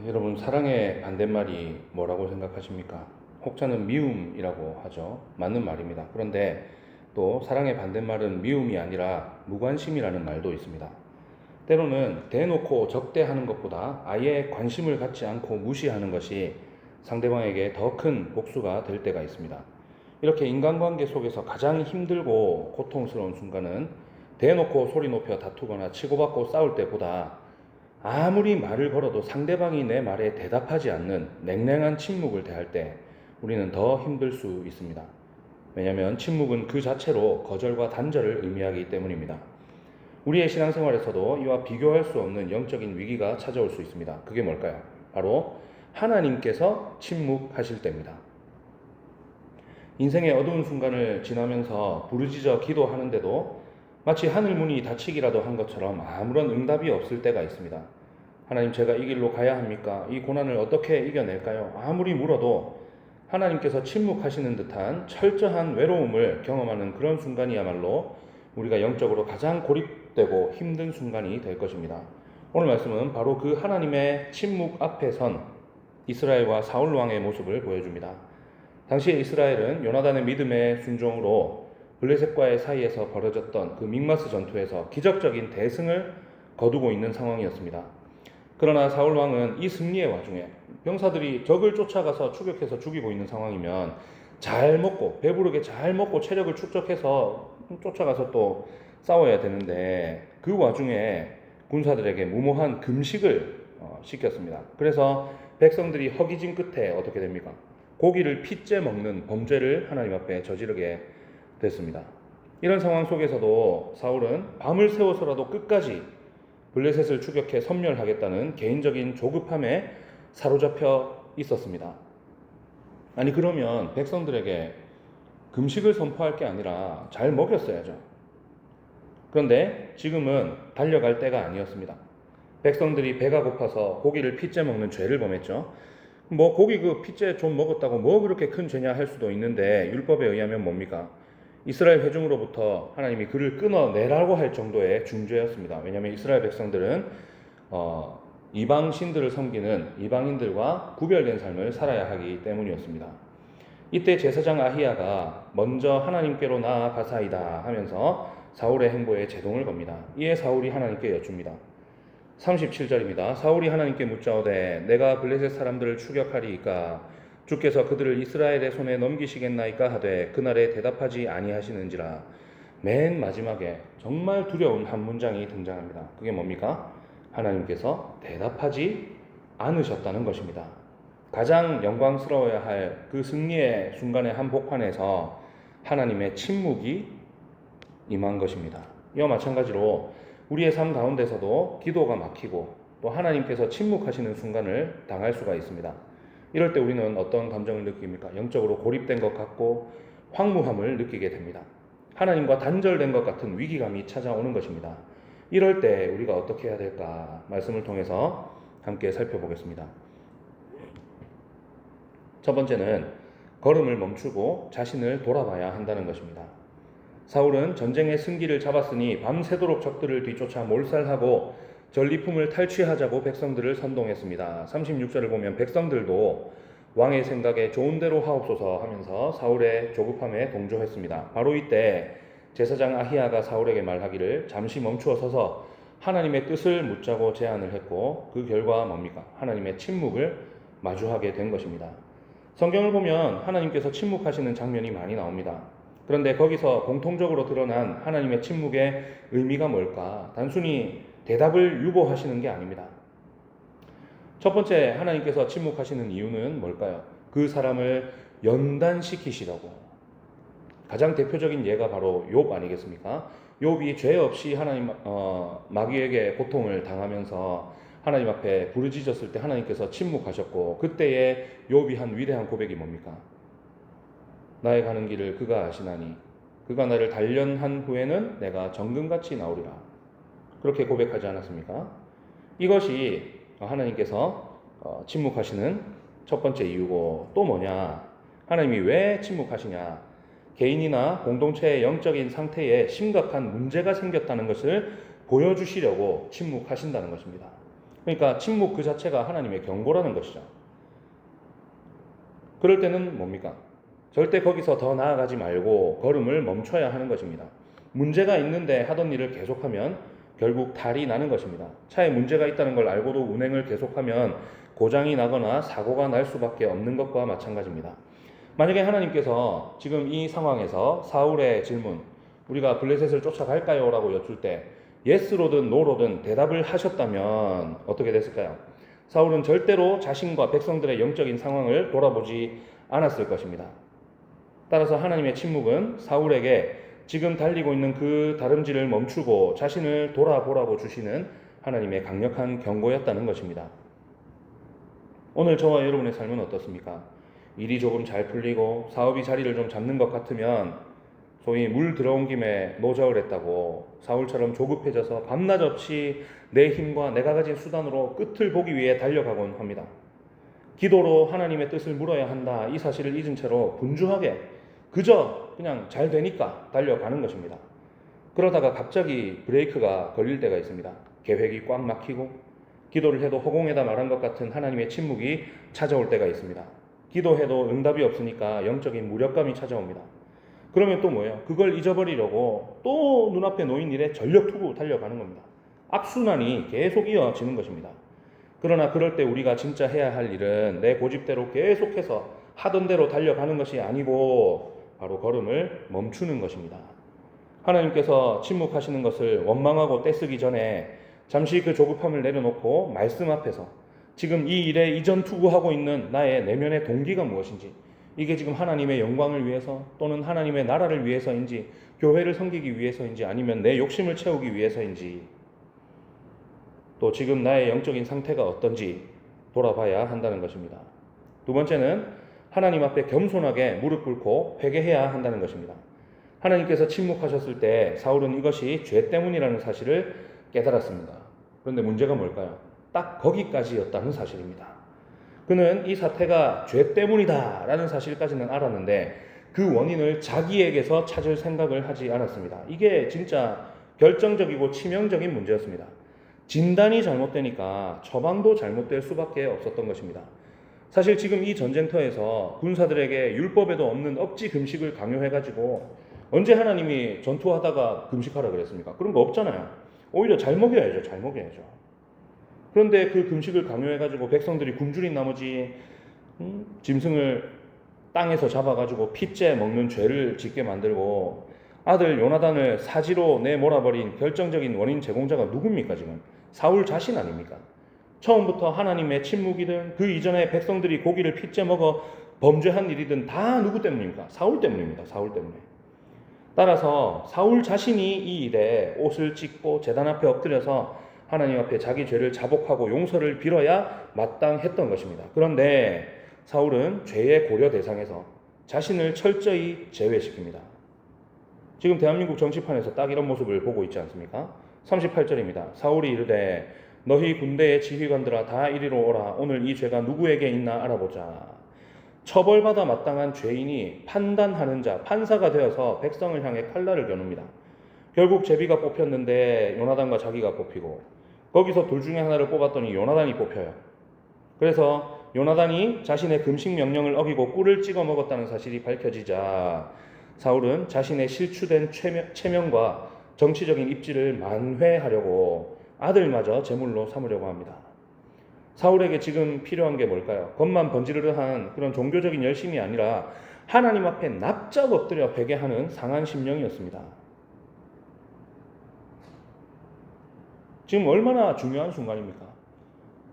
여러분, 사랑의 반대말이 뭐라고 생각하십니까? 혹자는 미움이라고 하죠. 맞는 말입니다. 그런데 또 사랑의 반대말은 미움이 아니라 무관심이라는 말도 있습니다. 때로는 대놓고 적대하는 것보다 아예 관심을 갖지 않고 무시하는 것이 상대방에게 더 큰 복수가 될 때가 있습니다. 이렇게 인간관계 속에서 가장 힘들고 고통스러운 순간은 대놓고 소리 높여 다투거나 치고받고 싸울 때보다 아무리 말을 걸어도 상대방이 내 말에 대답하지 않는 냉랭한 침묵을 대할 때 우리는 더 힘들 수 있습니다. 왜냐하면 침묵은 그 자체로 거절과 단절을 의미하기 때문입니다. 우리의 신앙생활에서도 이와 비교할 수 없는 영적인 위기가 찾아올 수 있습니다. 그게 뭘까요? 바로 하나님께서 침묵하실 때입니다. 인생의 어두운 순간을 지나면서 부르짖어 기도하는데도 마치 하늘 문이 닫히기라도 한 것처럼 아무런 응답이 없을 때가 있습니다. 하나님, 제가 이 길로 가야 합니까? 이 고난을 어떻게 이겨낼까요? 아무리 물어도 하나님께서 침묵하시는 듯한 철저한 외로움을 경험하는 그런 순간이야말로 우리가 영적으로 가장 고립되고 힘든 순간이 될 것입니다. 오늘 말씀은 바로 그 하나님의 침묵 앞에 선 이스라엘과 사울 왕의 모습을 보여줍니다. 당시에 이스라엘은 요나단의 믿음의 순종으로 블레셋과의 사이에서 벌어졌던 그 믹마스 전투에서 기적적인 대승을 거두고 있는 상황이었습니다. 그러나 사울 왕은 이 승리의 와중에 병사들이 적을 쫓아가서 추격해서 죽이고 있는 상황이면 잘 먹고 배부르게 잘 먹고 체력을 축적해서 쫓아가서 또 싸워야 되는데 그 와중에 군사들에게 무모한 금식을 시켰습니다. 그래서 백성들이 허기진 끝에 어떻게 됩니까? 고기를 핏째 먹는 범죄를 하나님 앞에 저지르게 됐습니다. 이런 상황 속에서도 사울은 밤을 새워서라도 끝까지 블레셋을 추격해 섬멸하겠다는 개인적인 조급함에 사로잡혀 있었습니다. 아니, 그러면 백성들에게 금식을 선포할 게 아니라 잘 먹였어야죠. 그런데 지금은 달려갈 때가 아니었습니다. 백성들이 배가 고파서 고기를 핏째 먹는 죄를 범했죠. 고기 그 핏째 좀 먹었다고 뭐 그렇게 큰 죄냐 할 수도 있는데 율법에 의하면 뭡니까? 이스라엘 회중으로부터 하나님이 그를 끊어내라고 할 정도의 중죄였습니다. 왜냐하면 이스라엘 백성들은 이방 신들을 섬기는 이방인들과 구별된 삶을 살아야 하기 때문이었습니다. 이때 제사장 아히야가 먼저 하나님께로 나아가사이다 하면서 사울의 행보에 제동을 겁니다. 이에 사울이 하나님께 여쭙니다. 37절입니다. 사울이 하나님께 묻자오되 내가 블레셋 사람들을 추격하리이까 주께서 그들을 이스라엘의 손에 넘기시겠나이까 하되 그날에 대답하지 아니하시는지라. 맨 마지막에 정말 두려운 한 문장이 등장합니다. 그게 뭡니까? 하나님께서 대답하지 않으셨다는 것입니다. 가장 영광스러워야 할 그 승리의 순간의 한복판에서 하나님의 침묵이 임한 것입니다. 이와 마찬가지로 우리의 삶 가운데서도 기도가 막히고 또 하나님께서 침묵하시는 순간을 당할 수가 있습니다. 이럴 때 우리는 어떤 감정을 느낍니까? 영적으로 고립된 것 같고 황무함을 느끼게 됩니다. 하나님과 단절된 것 같은 위기감이 찾아오는 것입니다. 이럴 때 우리가 어떻게 해야 될까? 말씀을 통해서 함께 살펴보겠습니다. 첫 번째는 걸음을 멈추고 자신을 돌아봐야 한다는 것입니다. 사울은 전쟁의 승기를 잡았으니 밤새도록 적들을 뒤쫓아 몰살하고 전리품을 탈취하자고 백성들을 선동했습니다. 36절을 보면 백성들도 왕의 생각에 좋은 대로 하옵소서 하면서 사울의 조급함에 동조했습니다. 바로 이때 제사장 아히야가 사울에게 말하기를 잠시 멈추어 서서 하나님의 뜻을 묻자고 제안을 했고 그 결과 뭡니까? 하나님의 침묵을 마주하게 된 것입니다. 성경을 보면 하나님께서 침묵하시는 장면이 많이 나옵니다. 그런데 거기서 공통적으로 드러난 하나님의 침묵의 의미가 뭘까? 단순히 대답을 유보하시는 게 아닙니다. 첫 번째, 하나님께서 침묵하시는 이유는 뭘까요? 그 사람을 연단시키시려고. 가장 대표적인 예가 바로 욥 아니겠습니까? 욥이 죄 없이 하나님 마귀에게 고통을 당하면서 하나님 앞에 부르짖었을 때 하나님께서 침묵하셨고 그때에 욥이 한 위대한 고백이 뭡니까? 나의 가는 길을 그가 아시나니 그가 나를 단련한 후에는 내가 정금같이 나오리라. 그렇게 고백하지 않았습니까? 이것이 하나님께서 침묵하시는 첫 번째 이유고, 또 뭐냐? 하나님이 왜 침묵하시냐? 개인이나 공동체의 영적인 상태에 심각한 문제가 생겼다는 것을 보여주시려고 침묵하신다는 것입니다. 그러니까 침묵 그 자체가 하나님의 경고라는 것이죠. 그럴 때는 뭡니까? 절대 거기서 더 나아가지 말고 걸음을 멈춰야 하는 것입니다. 문제가 있는데 하던 일을 계속하면 결국 탈이 나는 것입니다. 차에 문제가 있다는 걸 알고도 운행을 계속하면 고장이 나거나 사고가 날 수밖에 없는 것과 마찬가지입니다. 만약에 하나님께서 지금 이 상황에서 사울의 질문, 우리가 블레셋을 쫓아갈까요? 라고 여쭐 때 예스로든 노로든 대답을 하셨다면 어떻게 됐을까요? 사울은 절대로 자신과 백성들의 영적인 상황을 돌아보지 않았을 것입니다. 따라서 하나님의 침묵은 사울에게 지금 달리고 있는 그 다름질을 멈추고 자신을 돌아보라고 주시는 하나님의 강력한 경고였다는 것입니다. 오늘 저와 여러분의 삶은 어떻습니까? 일이 조금 잘 풀리고 사업이 자리를 좀 잡는 것 같으면 소위 물 들어온 김에 노저을 했다고 사울처럼 조급해져서 밤낮 없이 내 힘과 내가 가진 수단으로 끝을 보기 위해 달려가곤 합니다. 기도로 하나님의 뜻을 물어야 한다, 이 사실을 잊은 채로 분주하게 그저 그냥 잘 되니까 달려가는 것입니다. 그러다가 갑자기 브레이크가 걸릴 때가 있습니다. 계획이 꽉 막히고 기도를 해도 허공에다 말한 것 같은 하나님의 침묵이 찾아올 때가 있습니다. 기도해도 응답이 없으니까 영적인 무력감이 찾아옵니다. 그러면 또 뭐예요? 그걸 잊어버리려고 또 눈앞에 놓인 일에 전력 투구 달려가는 겁니다. 악순환이 계속 이어지는 것입니다. 그러나 그럴 때 우리가 진짜 해야 할 일은 내 고집대로 계속해서 하던 대로 달려가는 것이 아니고 바로 걸음을 멈추는 것입니다. 하나님께서 침묵하시는 것을 원망하고 떼쓰기 전에 잠시 그 조급함을 내려놓고 말씀 앞에서 지금 이 일에 이전 투구하고 있는 나의 내면의 동기가 무엇인지, 이게 지금 하나님의 영광을 위해서 또는 하나님의 나라를 위해서인지, 교회를 섬기기 위해서인지, 아니면 내 욕심을 채우기 위해서인지, 또 지금 나의 영적인 상태가 어떤지 돌아봐야 한다는 것입니다. 두 번째는 하나님 앞에 겸손하게 무릎 꿇고 회개해야 한다는 것입니다. 하나님께서 침묵하셨을 때 사울은 이것이 죄 때문이라는 사실을 깨달았습니다. 그런데 문제가 뭘까요? 딱 거기까지였다는 사실입니다. 그는 이 사태가 죄 때문이다 라는 사실까지는 알았는데 그 원인을 자기에게서 찾을 생각을 하지 않았습니다. 이게 진짜 결정적이고 치명적인 문제였습니다. 진단이 잘못되니까 처방도 잘못될 수밖에 없었던 것입니다. 사실 지금 이 전쟁터에서 군사들에게 율법에도 없는 억지 금식을 강요해가지고 언제 하나님이 전투하다가 금식하라 그랬습니까? 그런 거 없잖아요. 오히려 잘 먹여야죠. 잘 먹여야죠. 그런데 그 금식을 강요해가지고 백성들이 굶주린 나머지 짐승을 땅에서 잡아가지고 핏째 먹는 죄를 짓게 만들고 아들 요나단을 사지로 내몰아버린 결정적인 원인 제공자가 누굽니까 지금? 사울 자신 아닙니까? 처음부터 하나님의 침묵이든 그 이전에 백성들이 고기를 핏째 먹어 범죄한 일이든 다 누구 때문입니까? 사울 때문입니다. 사울 때문에. 따라서 사울 자신이 이 일에 옷을 찢고 제단 앞에 엎드려서 하나님 앞에 자기 죄를 자복하고 용서를 빌어야 마땅했던 것입니다. 그런데 사울은 죄의 고려 대상에서 자신을 철저히 제외시킵니다. 지금 대한민국 정치판에서 딱 이런 모습을 보고 있지 않습니까? 38절입니다. 사울이 이르되 너희 군대의 지휘관들아 다 이리로 오라. 오늘 이 죄가 누구에게 있나 알아보자. 처벌받아 마땅한 죄인이 판단하는 자, 판사가 되어서 백성을 향해 칼날을 겨눕니다. 결국 제비가 뽑혔는데 요나단과 자기가 뽑히고 거기서 둘 중에 하나를 뽑았더니 요나단이 뽑혀요. 그래서 요나단이 자신의 금식 명령을 어기고 꿀을 찍어 먹었다는 사실이 밝혀지자 사울은 자신의 실추된 체면과 정치적인 입지를 만회하려고 아들마저 제물로 삼으려고 합니다. 사울에게 지금 필요한 게 뭘까요? 겉만 번지르르한 그런 종교적인 열심이 아니라 하나님 앞에 납작 엎드려 회개하는 상한 심령이었습니다. 지금 얼마나 중요한 순간입니까?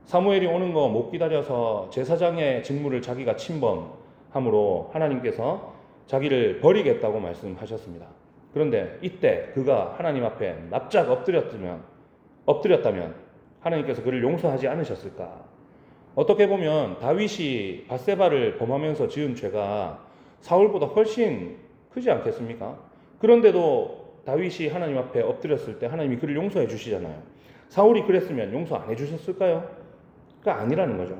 사무엘이 오는 거 못 기다려서 제사장의 직무를 자기가 침범함으로 하나님께서 자기를 버리겠다고 말씀하셨습니다. 그런데 이때 그가 하나님 앞에 납작 엎드렸다면 하나님께서 그를 용서하지 않으셨을까? 어떻게 보면 다윗이 밧세바를 범하면서 지은 죄가 사울보다 훨씬 크지 않겠습니까? 그런데도 다윗이 하나님 앞에 엎드렸을 때 하나님이 그를 용서해 주시잖아요. 사울이 그랬으면 용서 안 해주셨을까요? 그러니까 아니라는 거죠.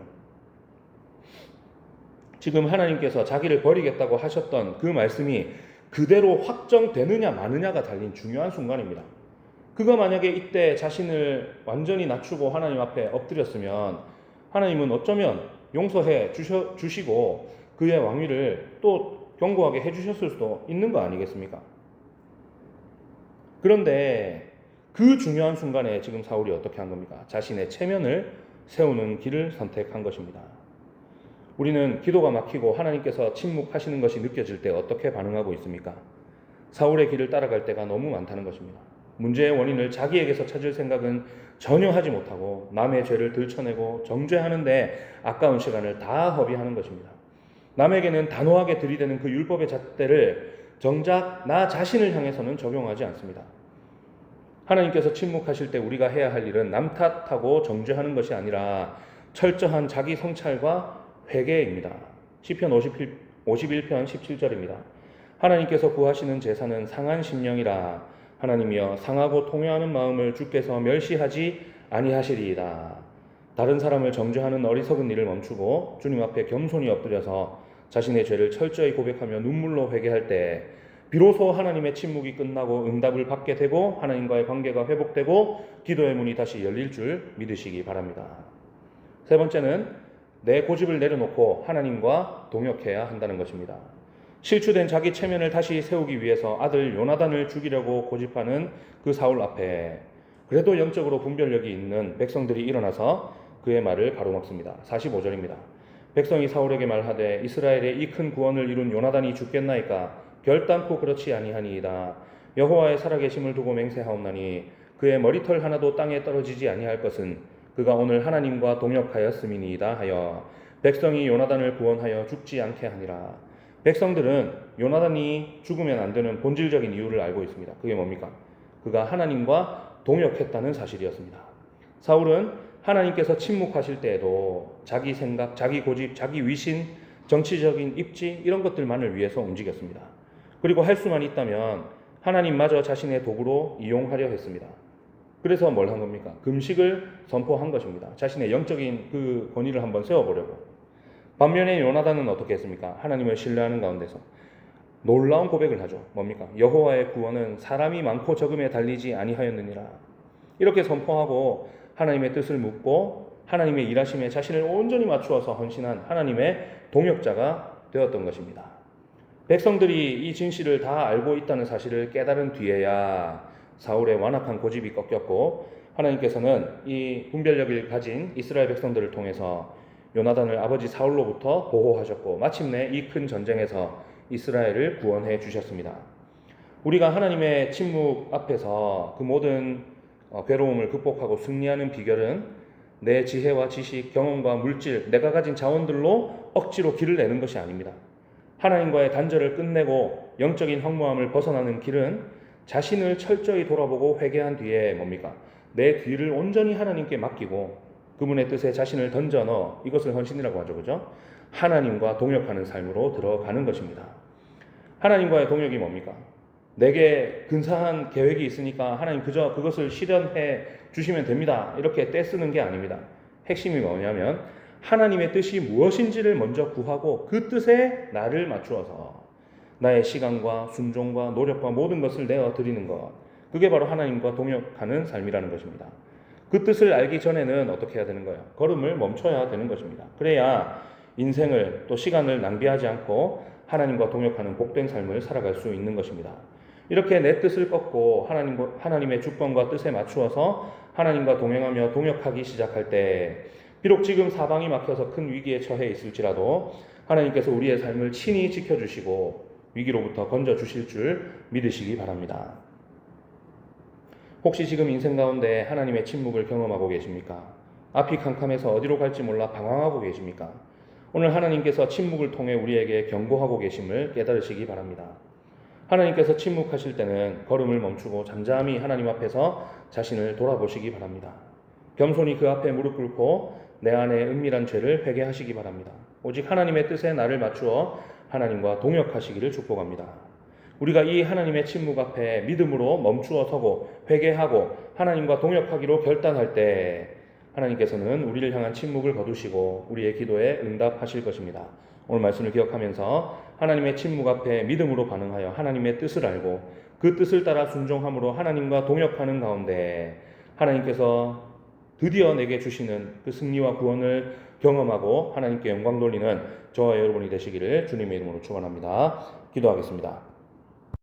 지금 하나님께서 자기를 버리겠다고 하셨던 그 말씀이 그대로 확정되느냐 마느냐가 달린 중요한 순간입니다. 그가 만약에 이때 자신을 완전히 낮추고 하나님 앞에 엎드렸으면 하나님은 어쩌면 용서해 주시고 그의 왕위를 또 견고하게 해주셨을 수도 있는 거 아니겠습니까? 그런데 그 중요한 순간에 지금 사울이 어떻게 한 겁니까? 자신의 체면을 세우는 길을 선택한 것입니다. 우리는 기도가 막히고 하나님께서 침묵하시는 것이 느껴질 때 어떻게 반응하고 있습니까? 사울의 길을 따라갈 때가 너무 많다는 것입니다. 문제의 원인을 자기에게서 찾을 생각은 전혀 하지 못하고 남의 죄를 들춰내고 정죄하는데 아까운 시간을 다 허비하는 것입니다. 남에게는 단호하게 들이대는 그 율법의 잣대를 정작 나 자신을 향해서는 적용하지 않습니다. 하나님께서 침묵하실 때 우리가 해야 할 일은 남 탓하고 정죄하는 것이 아니라 철저한 자기 성찰과 회개입니다. 시편 51편 17절입니다. 하나님께서 구하시는 제사는 상한 심령이라 하나님이여 상하고 통회하는 마음을 주께서 멸시하지 아니하시리이다. 다른 사람을 정죄하는 어리석은 일을 멈추고 주님 앞에 겸손히 엎드려서 자신의 죄를 철저히 고백하며 눈물로 회개할 때 비로소 하나님의 침묵이 끝나고 응답을 받게 되고 하나님과의 관계가 회복되고 기도의 문이 다시 열릴 줄 믿으시기 바랍니다. 세 번째는 내 고집을 내려놓고 하나님과 동역해야 한다는 것입니다. 실추된 자기 체면을 다시 세우기 위해서 아들 요나단을 죽이려고 고집하는 그 사울 앞에 그래도 영적으로 분별력이 있는 백성들이 일어나서 그의 말을 가로막습니다. 45절입니다. 백성이 사울에게 말하되 이스라엘의 이 큰 구원을 이룬 요나단이 죽겠나이까 결단코 그렇지 아니하니이다. 여호와의 살아계심을 두고 맹세하옵나니 그의 머리털 하나도 땅에 떨어지지 아니할 것은 그가 오늘 하나님과 동역하였음이니이다 하여 백성이 요나단을 구원하여 죽지 않게 하니라. 백성들은 요나단이 죽으면 안 되는 본질적인 이유를 알고 있습니다. 그게 뭡니까? 그가 하나님과 동역했다는 사실이었습니다. 사울은 하나님께서 침묵하실 때에도 자기 생각, 자기 고집, 자기 위신, 정치적인 입지 이런 것들만을 위해서 움직였습니다. 그리고 할 수만 있다면 하나님마저 자신의 도구로 이용하려 했습니다. 그래서 뭘 한 겁니까? 금식을 선포한 것입니다. 자신의 영적인 그 권위를 한번 세워보려고. 반면에 요나단은 어떻게 했습니까? 하나님을 신뢰하는 가운데서 놀라운 고백을 하죠. 뭡니까? 여호와의 구원은 사람이 많고 적음에 달리지 아니하였느니라. 이렇게 선포하고 하나님의 뜻을 묻고 하나님의 일하심에 자신을 온전히 맞추어서 헌신한 하나님의 동역자가 되었던 것입니다. 백성들이 이 진실을 다 알고 있다는 사실을 깨달은 뒤에야 사울의 완악한 고집이 꺾였고 하나님께서는 이 분별력을 가진 이스라엘 백성들을 통해서 요나단을 아버지 사울로부터 보호하셨고 마침내 이 큰 전쟁에서 이스라엘을 구원해 주셨습니다. 우리가 하나님의 침묵 앞에서 그 모든 괴로움을 극복하고 승리하는 비결은 내 지혜와 지식, 경험과 물질, 내가 가진 자원들로 억지로 길을 내는 것이 아닙니다. 하나님과의 단절을 끝내고 영적인 황무함을 벗어나는 길은 자신을 철저히 돌아보고 회개한 뒤에 뭡니까? 내 뒤를 온전히 하나님께 맡기고 그분의 뜻에 자신을 던져 넣어 이것을 헌신이라고 하죠. 그죠? 하나님과 동역하는 삶으로 들어가는 것입니다. 하나님과의 동역이 뭡니까? 내게 근사한 계획이 있으니까 하나님 그저 그것을 실현해 주시면 됩니다. 이렇게 떼쓰는 게 아닙니다. 핵심이 뭐냐면 하나님의 뜻이 무엇인지를 먼저 구하고 그 뜻에 나를 맞추어서 나의 시간과 순종과 노력과 모든 것을 내어 드리는 것. 그게 바로 하나님과 동역하는 삶이라는 것입니다. 그 뜻을 알기 전에는 어떻게 해야 되는 거예요? 걸음을 멈춰야 되는 것입니다. 그래야 인생을 또 시간을 낭비하지 않고 하나님과 동역하는 복된 삶을 살아갈 수 있는 것입니다. 이렇게 내 뜻을 꺾고 하나님의 주권과 뜻에 맞추어서 하나님과 동행하며 동역하기 시작할 때 비록 지금 사방이 막혀서 큰 위기에 처해 있을지라도 하나님께서 우리의 삶을 친히 지켜주시고 위기로부터 건져주실 줄 믿으시기 바랍니다. 혹시 지금 인생 가운데 하나님의 침묵을 경험하고 계십니까? 앞이 캄캄해서 어디로 갈지 몰라 방황하고 계십니까? 오늘 하나님께서 침묵을 통해 우리에게 경고하고 계심을 깨달으시기 바랍니다. 하나님께서 침묵하실 때는 걸음을 멈추고 잠잠히 하나님 앞에서 자신을 돌아보시기 바랍니다. 겸손히 그 앞에 무릎 꿇고 내 안에 은밀한 죄를 회개하시기 바랍니다. 오직 하나님의 뜻에 나를 맞추어 하나님과 동역하시기를 축복합니다. 우리가 이 하나님의 침묵 앞에 믿음으로 멈추어 서고 회개하고 하나님과 동역하기로 결단할 때 하나님께서는 우리를 향한 침묵을 거두시고 우리의 기도에 응답하실 것입니다. 오늘 말씀을 기억하면서 하나님의 침묵 앞에 믿음으로 반응하여 하나님의 뜻을 알고 그 뜻을 따라 순종함으로 하나님과 동역하는 가운데 하나님께서 드디어 내게 주시는 그 승리와 구원을 경험하고 하나님께 영광 돌리는 저와 여러분이 되시기를 주님의 이름으로 축원합니다. 기도하겠습니다.